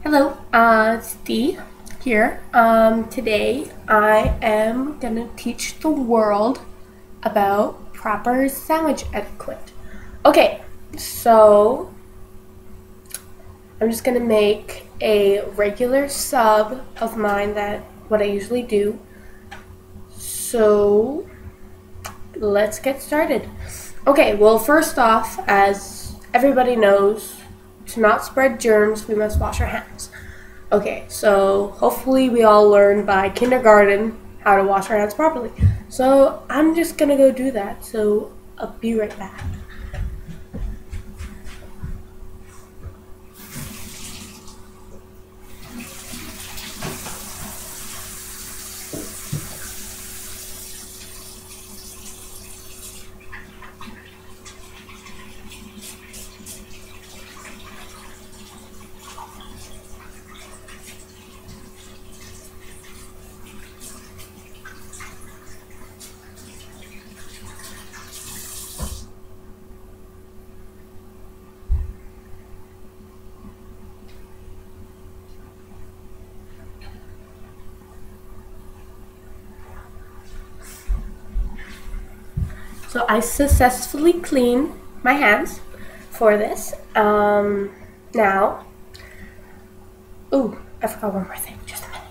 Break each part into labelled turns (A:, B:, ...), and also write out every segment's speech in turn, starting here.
A: Hello, it's Dee here. Today I am gonna teach the world about proper sandwich etiquette. Okay, so I'm just gonna make a regular sub of mine that what I usually do. So let's get started. Okay, well, first off, as everybody knows, to not spread germs, we must wash our hands. Okay, so hopefully we all learn by kindergarten how to wash our hands properly. So I'm just gonna go do that. So I'll be right back. So I successfully cleaned my hands for this. Now, I forgot one more thing. Just a minute.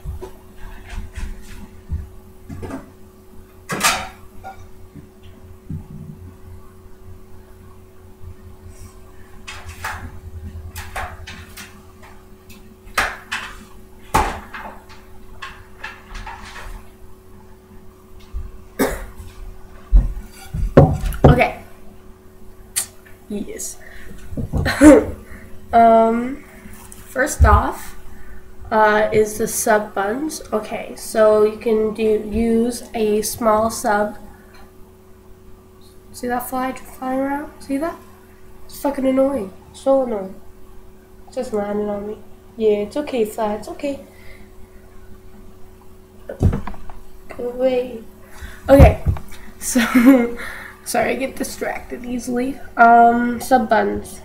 A: Okay. Yes. First off, is the sub buns. Okay, so you can use a small sub. See that fly flying around? See that? It's fucking annoying. So annoying. It's just landing on me. Yeah, it's okay, fly. It's okay. Go away. Okay, so sorry, I get distracted easily. Sub buns.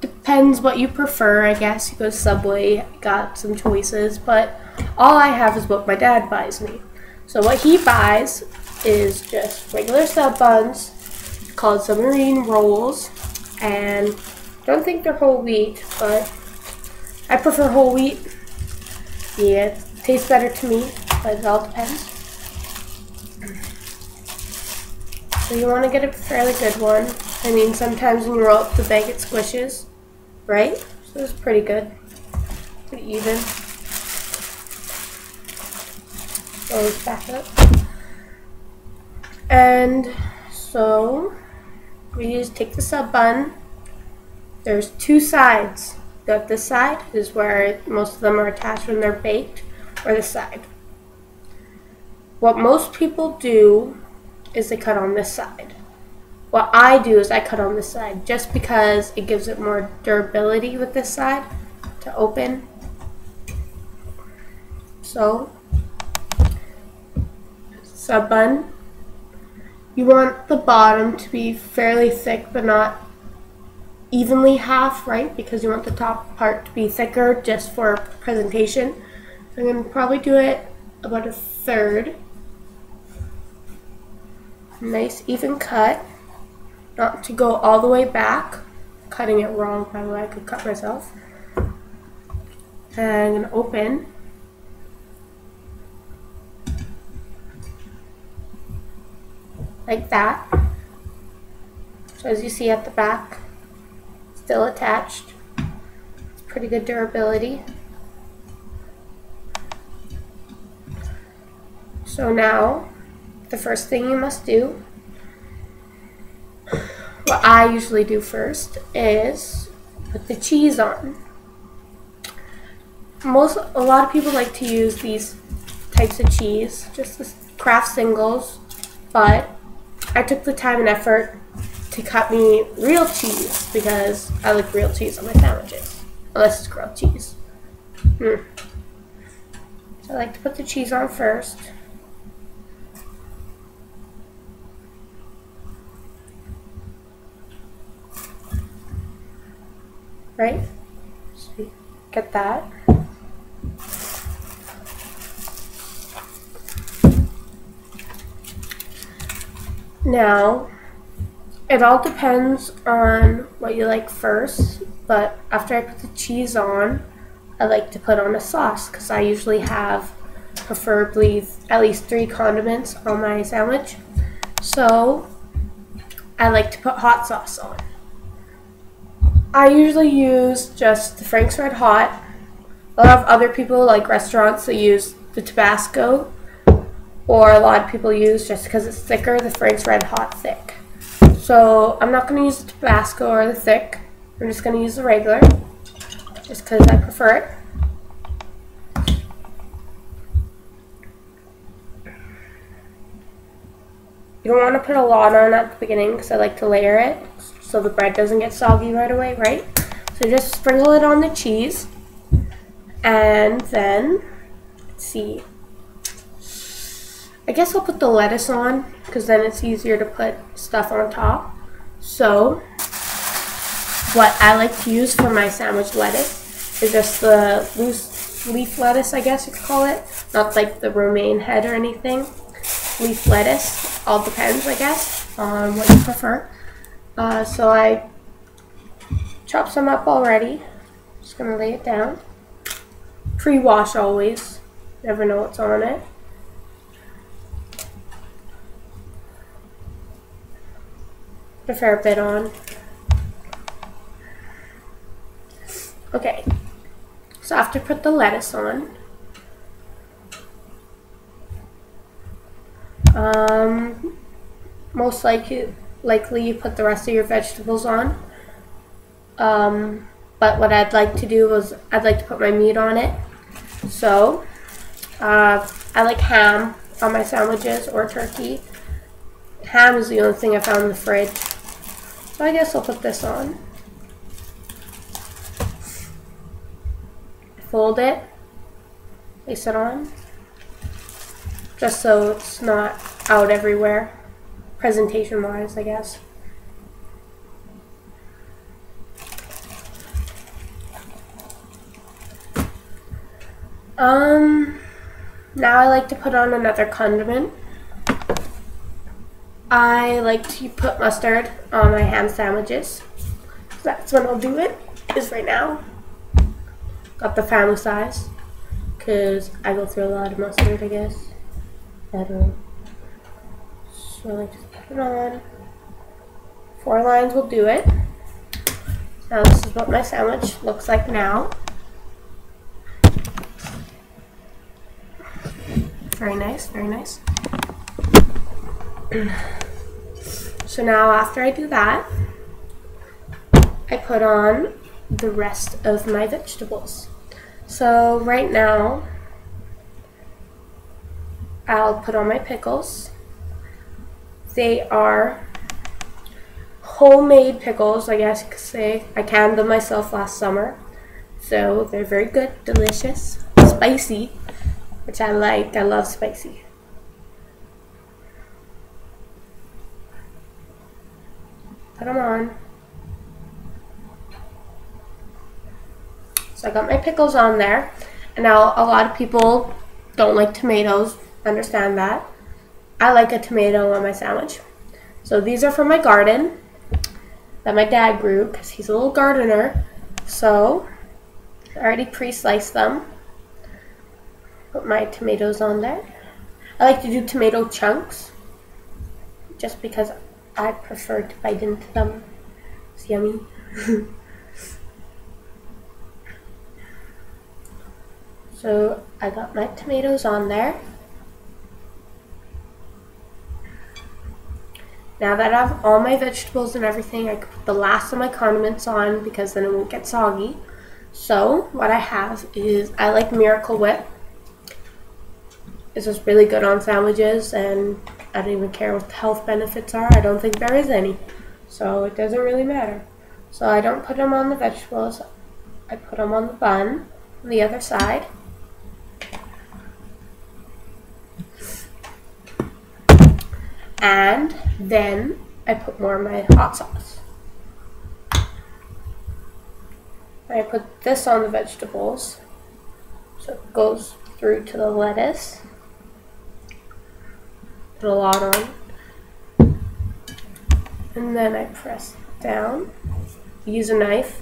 A: Depends what you prefer, I guess. You go to Subway, got some choices, but all I have is what my dad buys me. So what he buys is just regular sub buns called submarine rolls, and I don't think they're whole wheat, but I prefer whole wheat. Yeah, it tastes better to me, but it all depends. So you want to get a fairly good one. I mean, sometimes when you roll up the bag, it squishes, right? So it's pretty good, pretty even. Always back up. And so we just take the sub bun. There's two sides. You got this side is where most of them are attached when they're baked, or this side. What most people do is they cut on this side. What I do is I cut on this side just because it gives it more durability with this side to open. So, sub bun. You want the bottom to be fairly thick but not evenly half, right? Because you want the top part to be thicker just for presentation. So I'm going to probably do it about a third. Nice even cut. Not to go all the way back. Cutting it wrong, by the way, I could cut myself. And I'm going to open. Like that. So as you see at the back, still attached. It's pretty good durability. So now, the first thing you must do, what I usually do first, is put the cheese on. A lot of people like to use these types of cheese, just the Kraft singles, but I took the time and effort to cut me real cheese because I like real cheese on my sandwiches, unless it's grilled cheese. So I like to put the cheese on first. Right? So you Get that. Now, it all depends on what you like first, but after I put the cheese on, I like to put on a sauce because I usually have preferably at least 3 condiments on my sandwich. So I like to put hot sauce on. I usually use just the Frank's Red Hot. A lot of other people, like restaurants, they use the Tabasco, or a lot of people use, just because it's thicker, the Frank's Red Hot Thick. So I'm not going to use the Tabasco or the thick. I'm just going to use the regular, just because I prefer it. You don't want to put a lot on at the beginning because I like to layer it so the bread doesn't get soggy right away, right? So just sprinkle it on the cheese. And then, let's see. I guess I'll put the lettuce on because then it's easier to put stuff on top. So, what I like to use for my sandwich lettuce is just the loose leaf lettuce, I guess you could call it. Not like the romaine head or anything. Leaf lettuce, all depends, I guess, on what you prefer. So I chopped some up already. Just gonna lay it down. Pre-wash always. Never know what's on it. Put a fair bit on. Okay. So after I put the lettuce on, most likely you put the rest of your vegetables on. But what I'd like to do is I'd like to put my meat on it. So I like ham on my sandwiches or turkey. Ham is the only thing I found in the fridge. So I guess I'll put this on. Fold it, place it on, just so it's not out everywhere, presentation wise, I guess. Now I like to put on another condiment. I like to put mustard on my ham sandwiches. So that's when I'll do it, is right now. Got the family size, because I go through a lot of mustard, I guess. I don't know. So I just put it on. 4 lines will do it. Now this is what my sandwich looks like now. Very nice, very nice. So now after I do that, I put on the rest of my vegetables. So right now, I'll put on my pickles. They are homemade pickles, I guess you could say. I canned them myself last summer. So they're very good, delicious, spicy, which I like. I love spicy. Put them on. So I got my pickles on there. And now a lot of people don't like tomatoes. Understand that. I like a tomato on my sandwich. So these are from my garden that my dad grew because he's a little gardener. So I already pre-sliced them. Put my tomatoes on there. I like to do tomato chunks just because I prefer to bite into them. It's yummy. So I got my tomatoes on there. Now that I have all my vegetables and everything, I can put the last of my condiments on because then it won't get soggy. So what I have is, I like Miracle Whip. It's just really good on sandwiches, and I don't even care what the health benefits are. I don't think there is any. So it doesn't really matter. So I don't put them on the vegetables. I put them on the bun on the other side. And then I put more of my hot sauce. I put this on the vegetables, so it goes through to the lettuce. Put a lot on. And then I press it down. Use a knife.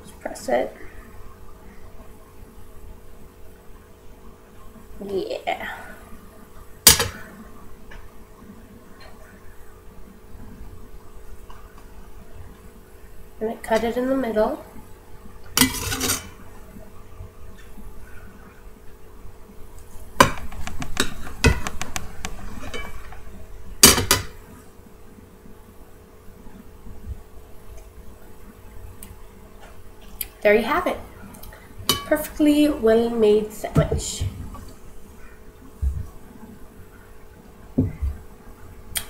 A: Just press it. Yeah. And I cut it in the middle. There you have it. Perfectly well made sandwich.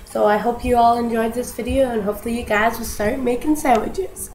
A: So I hope you all enjoyed this video, and hopefully you guys will start making sandwiches.